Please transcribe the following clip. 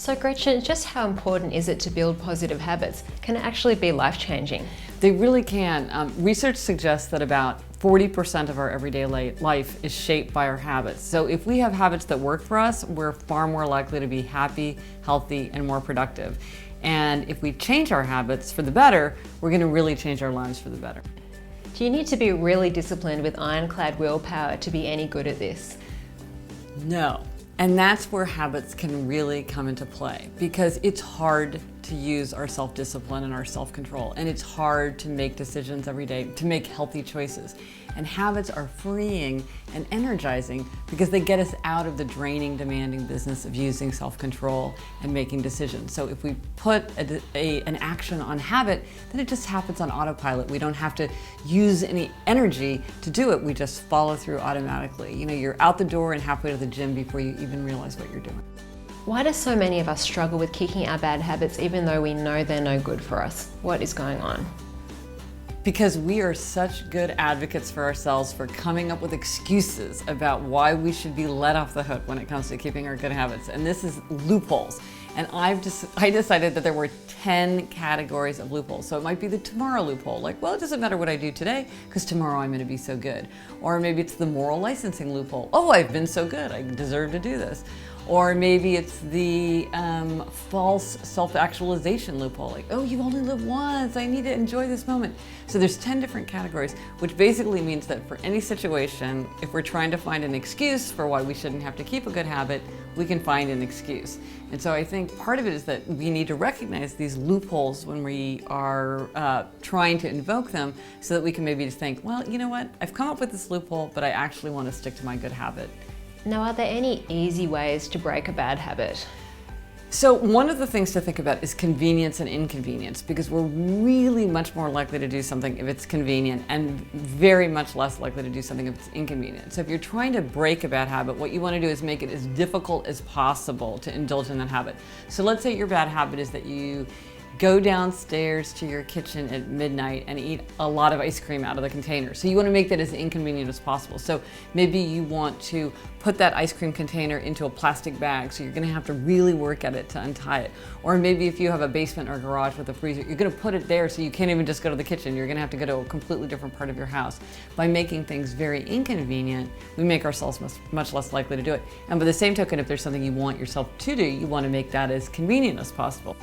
So Gretchen, just how important is it to build positive habits? Can it actually be life-changing? They really can. Research suggests that about 40% of our everyday life is shaped by our habits. So if we have habits that work for us, we're far more likely to be happy, healthy, and more productive. And if we change our habits for the better, we're going to really change our lives for the better. Do you need to be really disciplined with ironclad willpower to be any good at this? No. And that's where habits can really come into play, because it's hard to use our self-discipline and our self-control, and it's hard to make decisions every day, to make healthy choices. And habits are freeing and energizing because they get us out of the draining, demanding business of using self-control and making decisions. So if we put an action on habit, then it just happens on autopilot. We don't have to use any energy to do it. We just follow through automatically. You know, you're out the door and halfway to the gym before you even realize what you're doing. Why do so many of us struggle with kicking our bad habits even though we know they're no good for us? What is going on? Because we are such good advocates for ourselves for coming up with excuses about why we should be let off the hook when it comes to keeping our good habits. And this is loopholes. And I decided that there were 10 categories of loopholes. So it might be the tomorrow loophole, like, well, it doesn't matter what I do today because tomorrow I'm going to be so good. Or maybe it's the moral licensing loophole. Oh, I've been so good, I deserve to do this. Or maybe it's the false self-actualization loophole, like, oh, you only live once, I need to enjoy this moment. So there's 10 different categories, which basically means that for any situation, if we're trying to find an excuse for why we shouldn't have to keep a good habit, we can find an excuse. And so I think part of it is that we need to recognize these loopholes when we are trying to invoke them, so that we can maybe just think, well, you know what, I've come up with this loophole, but I actually want to stick to my good habit. Now, are there any easy ways to break a bad habit? So one of the things to think about is convenience and inconvenience, because we're really much more likely to do something if it's convenient and very much less likely to do something if it's inconvenient. So if you're trying to break a bad habit, what you want to do is make it as difficult as possible to indulge in that habit. So let's say your bad habit is that you go downstairs to your kitchen at midnight and eat a lot of ice cream out of the container. So you want to make that as inconvenient as possible. So maybe you want to put that ice cream container into a plastic bag, so you're going to have to really work at it to untie it. Or maybe if you have a basement or garage with a freezer, you're going to put it there so you can't even just go to the kitchen. You're going to have to go to a completely different part of your house. By making things very inconvenient, we make ourselves much less likely to do it. And by the same token, if there's something you want yourself to do, you want to make that as convenient as possible.